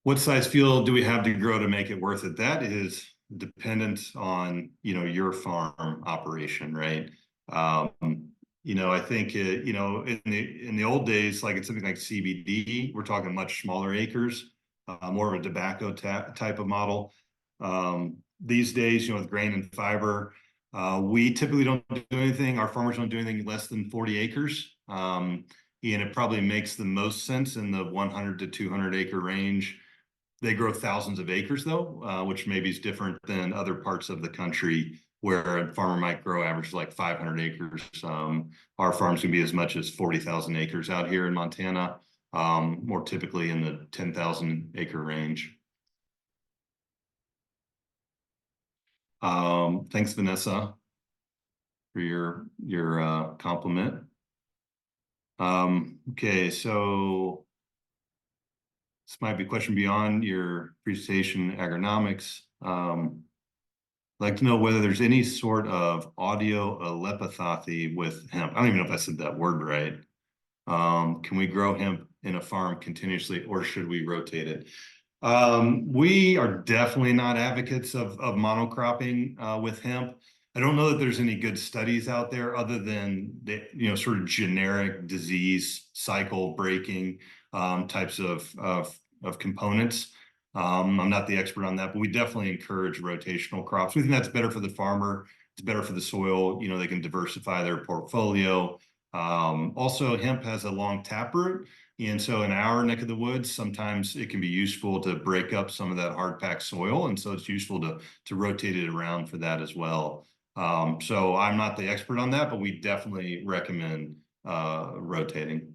What size field do we have to grow to make it worth it? That is dependent on, your farm operation, right? I think in the old days, like it's something like CBD, we're talking much smaller acres, more of a tobacco type of model. these days, with grain and fiber, we typically don't do anything. Our farmers don't do anything less than 40 acres. And it probably makes the most sense in the 100 to 200 acre range. They grow thousands of acres though, which maybe is different than other parts of the country where a farmer might grow average like 500 acres. Our farms can be as much as 40,000 acres out here in Montana, more typically in the 10,000 acre range. Thanks, Vanessa, for your compliment. Okay, so this might be a question beyond your presentation, agronomics. I'd like to know whether there's any sort of audio telepathy with hemp. I don't even know if I said that word right. Can we grow hemp in a farm continuously, or should we rotate it? We are definitely not advocates of monocropping with hemp. I don't know that there's any good studies out there other than the, sort of generic disease cycle breaking types of components. I'm not the expert on that, but we definitely encourage rotational crops. We think that's better for the farmer. It's better for the soil. They can diversify their portfolio. Also, hemp has a long taproot. And so in our neck of the woods, sometimes it can be useful to break up some of that hard packed soil. And so it's useful to rotate it around for that as well. So I'm not the expert on that, but we definitely recommend rotating.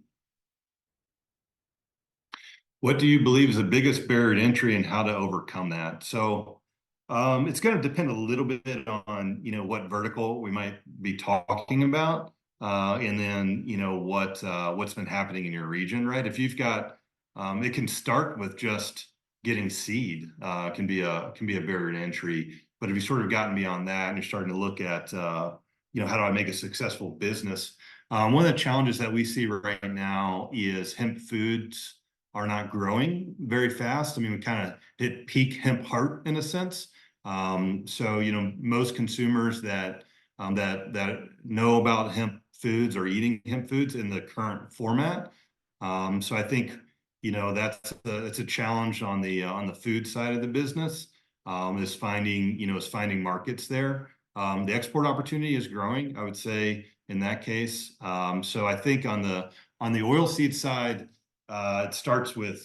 What do you believe is the biggest barrier to entry and how to overcome that? So it's going to depend a little bit on, what vertical we might be talking about. And then, what's been happening in your region, right? If you've got, it can start with just getting seed, can be a barrier to entry. But if you've sort of gotten beyond that and you're starting to look at, how do I make a successful business? One of the challenges that we see right now is hemp foods are not growing very fast. I mean, we kind of hit peak hemp heart in a sense. So, most consumers that know about hemp foods are eating hemp foods in the current format. So I think, it's a challenge on the food side of the business, is finding markets there. The export opportunity is growing, I would say, in that case. So I think on the oil seed side, it starts with,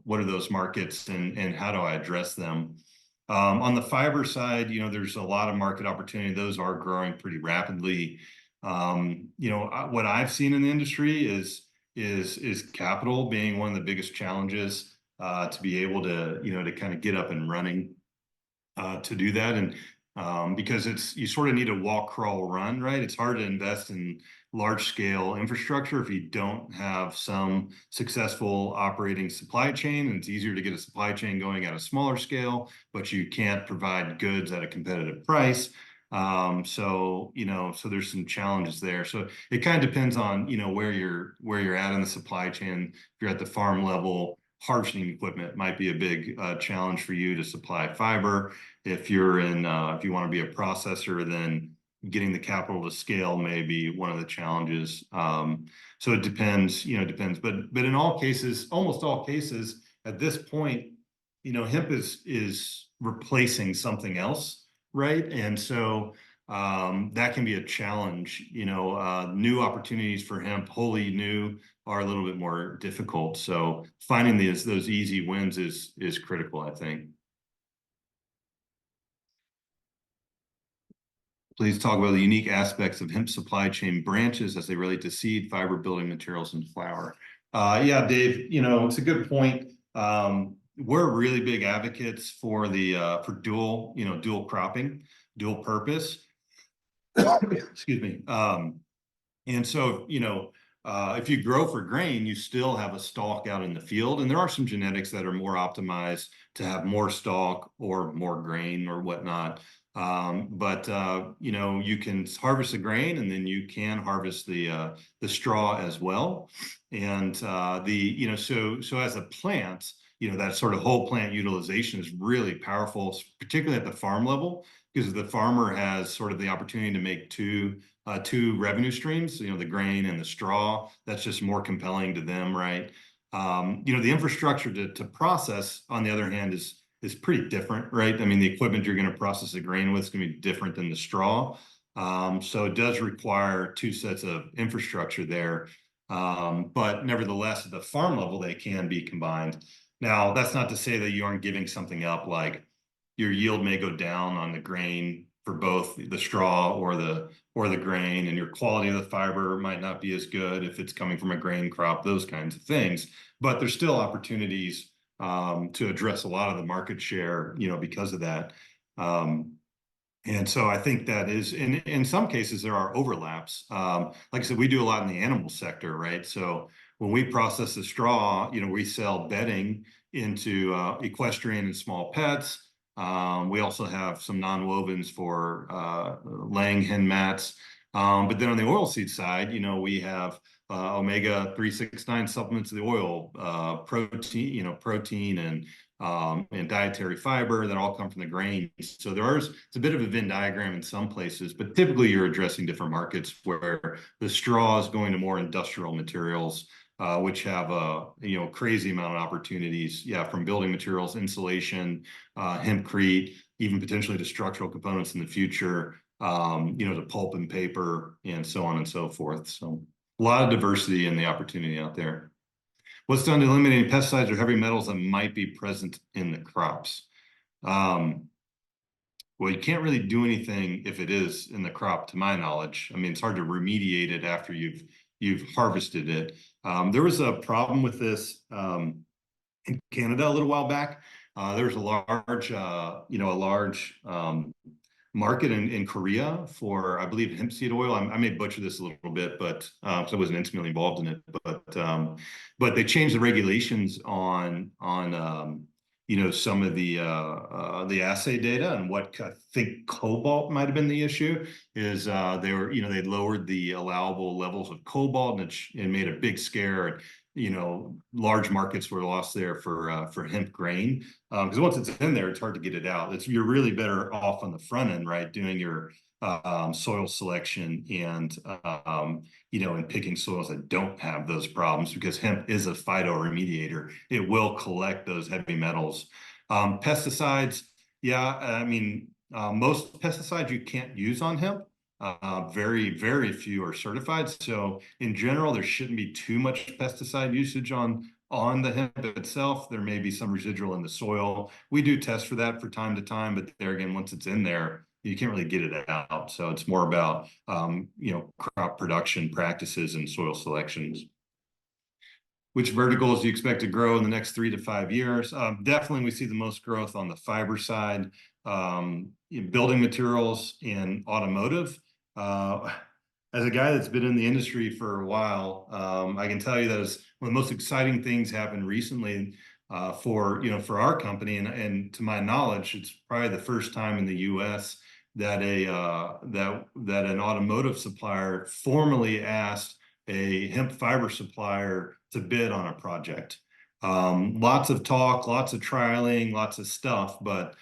what are those markets and how do I address them? On the fiber side, there's a lot of market opportunity. Those are growing pretty rapidly. What I've seen in the industry is capital being one of the biggest challenges to be able to, to kind of get up and running to do that. And because you sort of need to walk, crawl, run, right? It's hard to invest in large scale infrastructure if you don't have some successful operating supply chain. And it's easier to get a supply chain going at a smaller scale, but you can't provide goods at a competitive price. So there's some challenges there. So it kind of depends on, where you're at in the supply chain. If you're at the farm level, harvesting equipment might be a big challenge for you to supply fiber. If you're if you want to be a processor, then getting the capital to scale may be one of the challenges. So it depends, but in all cases, almost all cases at this point, hemp is replacing something else, right? And so that can be a challenge. New opportunities for hemp, wholly new, are a little bit more difficult. So finding those easy wins is critical, I think. Please talk about the unique aspects of hemp supply chain branches as they relate to seed, fiber, building materials, and flour. Yeah, Dave, it's a good point. We're really big advocates for dual cropping, dual purpose. Excuse me. And so, if you grow for grain, you still have a stalk out in the field. And there are some genetics that are more optimized to have more stalk or more grain or whatnot. But you can harvest the grain and then you can harvest the straw as well. And so as a plant, that sort of whole plant utilization is really powerful, particularly at the farm level, because the farmer has sort of the opportunity to make two revenue streams, the grain and the straw. That's just more compelling to them, right? The infrastructure to process, on the other hand, is is pretty different, right? I mean, the equipment you're going to process the grain with is going to be different than the straw. So it does require two sets of infrastructure there. But nevertheless, at the farm level, they can be combined. Now, that's not to say that you aren't giving something up, like your yield may go down on the grain for both the straw or the grain, and your quality of the fiber might not be as good if it's coming from a grain crop, those kinds of things. But there's still opportunities to address a lot of the market share, because of that. And so I think that is, in some cases, there are overlaps. Like I said, we do a lot in the animal sector, right? So when we process the straw, we sell bedding into equestrian and small pets. We also have some non-wovens for laying hen mats. But then on the oilseed side, we have omega 369 supplements of the oil, protein and dietary fiber that all come from the grains. So it's a bit of a Venn diagram in some places, but typically you're addressing different markets where the straw is going to more industrial materials, which have a crazy amount of opportunities. Yeah, from building materials, insulation, hempcrete, even potentially to structural components in the future, to pulp and paper, and so on and so forth. So a lot of diversity in the opportunity out there. What's done to eliminating pesticides or heavy metals that might be present in the crops? Well, you can't really do anything if it is in the crop, to my knowledge. I mean, it's hard to remediate it after you've harvested it. There was a problem with this in Canada a little while back. There was a large market in Korea for, I believe, hemp seed oil. I may butcher this a little bit, but so I wasn't intimately involved in it. But they changed the regulations on some of the assay data, and what I think cobalt might have been the issue is they lowered the allowable levels of cobalt, and it made a big scare. Large markets were lost there for hemp grain, because once it's in there, it's hard to get it out. You're really better off on the front end, right, doing your soil selection and and picking soils that don't have those problems, because hemp is a phytoremediator. It will collect those heavy metals. Pesticides, yeah, I mean, most pesticides you can't use on hemp. Very, very few are certified. So in general, there shouldn't be too much pesticide usage on the hemp itself. There may be some residual in the soil. We do test for that from time to time, but there again, once it's in there, you can't really get it out. So it's more about crop production practices and soil selections. Which verticals do you expect to grow in the next 3 to 5 years? Definitely, we see the most growth on the fiber side, in building materials, in automotive. As a guy that's been in the industry for a while, I can tell you that is one of the most exciting things happened recently for our company, and to my knowledge, it's probably the first time in the U.S. that an automotive supplier formally asked a hemp fiber supplier to bid on a project. Lots of talk, lots of trialing, lots of stuff, but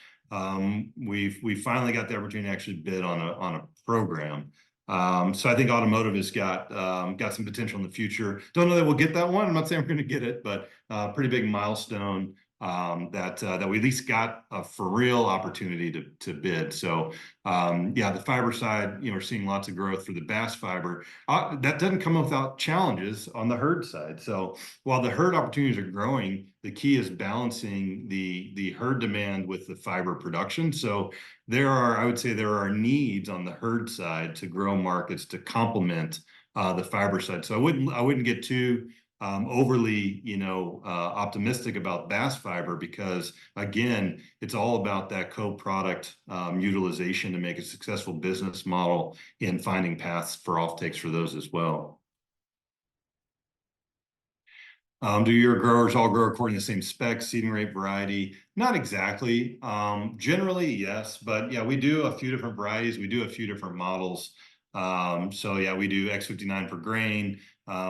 we finally got the opportunity to actually bid on a program. So I think automotive has got some potential in the future. Don't know that we'll get that one. I'm not saying we're going to get it, but pretty big milestone that we at least got a for real opportunity to bid. So the fiber side, we're seeing lots of growth for the bast fiber. That doesn't come without challenges on the hurd side. So while the hurd opportunities are growing, the key is balancing the hurd demand with the fiber production. So I would say there are needs on the hurd side to grow markets to complement the fiber side. So I wouldn't get too overly optimistic about bast fiber, because again, it's all about that co-product utilization to make a successful business model in finding paths for offtakes for those as well. Do your growers all grow according to the same specs, seeding rate, variety? Not exactly. Generally, yes, but yeah, we do a few different varieties. We do a few different models. So yeah, we do X59 for grain.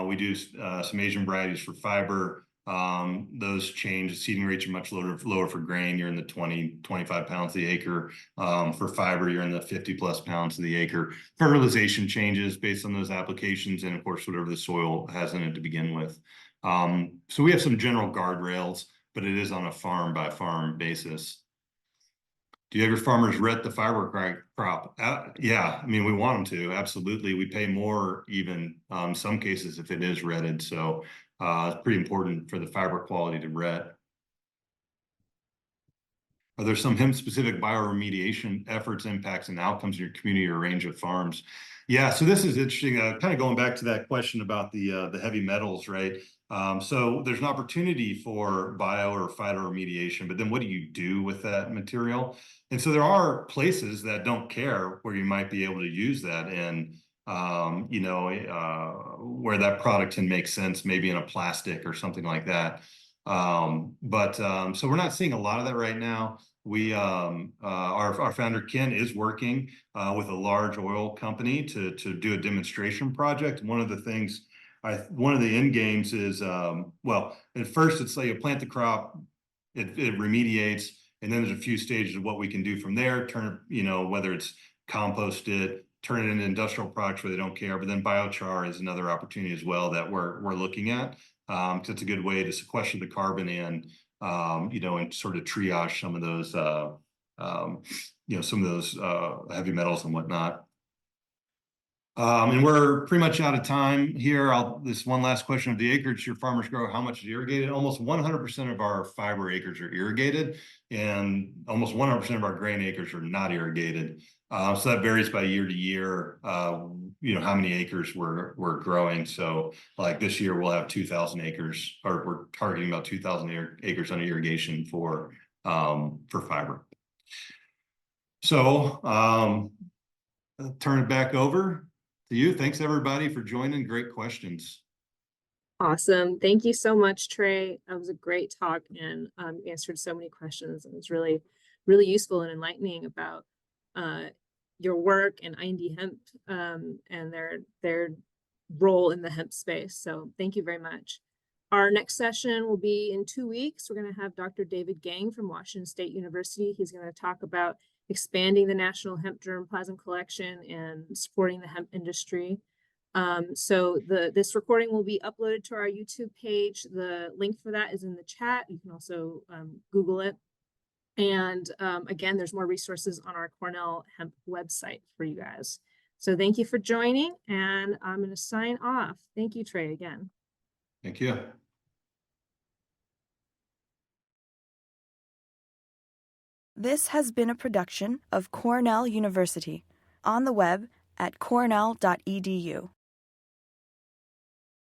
We do some Asian varieties for fiber. Those change. Seeding rates are much lower for grain. You're in the 20, 25 pounds the acre. For fiber, you're in the 50 plus pounds to the acre. Fertilization changes based on those applications, and of course, whatever the soil has in it to begin with. So we have some general guardrails. but it is on a farm by farm basis. Do agri farmers ret the fiber crop? Yeah, I mean, we want them to, absolutely. We pay more even some cases if it is retted. So it's pretty important for the fiber quality to ret. Are there some hemp-specific bioremediation efforts, impacts, and outcomes in your community or range of farms? Yeah, so this is interesting. Kind of going back to that question about the heavy metals, right? So there's an opportunity for bio or phytoremediation, but then what do you do with that material? And so there are places that don't care where you might be able to use that in, where that product can make sense, maybe in a plastic or something like that. So we're not seeing a lot of that right now. We our founder Ken is working with a large oil company to do a demonstration project. One of the things, one of the end games is well, at first it's like you plant the crop, it remediates, and then there's a few stages of what we can do from there. Turn, whether it's compost it, turn it into industrial products where they don't care. But then biochar is another opportunity as well that we're looking at. Because it's a good way to sequester the carbon and sort of triage some of those, heavy metals and whatnot. And we're pretty much out of time here. This one last question of the acreage your farmers grow, how much is irrigated? Almost 100% of our fiber acres are irrigated, and almost 100% of our grain acres are not irrigated. So that varies by year to year, how many acres we're growing. So like this year we'll have 2,000 acres, or we're targeting about 2,000 acres under irrigation for fiber. So I'll turn it back over to you. Thanks everybody for joining. Great questions. Awesome. Thank you so much, Trey. That was a great talk, and you answered so many questions. It was really, really useful and enlightening about your work and I&D Hemp and their role in the hemp space. So thank you very much. Our next session will be in 2 weeks. We're going to have Dr. David Gang from Washington State University. He's going to talk about expanding the National Hemp Germplasm Collection and supporting the hemp industry. So this recording will be uploaded to our YouTube page. The link for that is in the chat. You can also Google it. And again, there's more resources on our Cornell Hemp website for you guys. So thank you for joining, and I'm going to sign off. Thank you, Trey, again. Thank you. This has been a production of Cornell University, on the web at cornell.edu.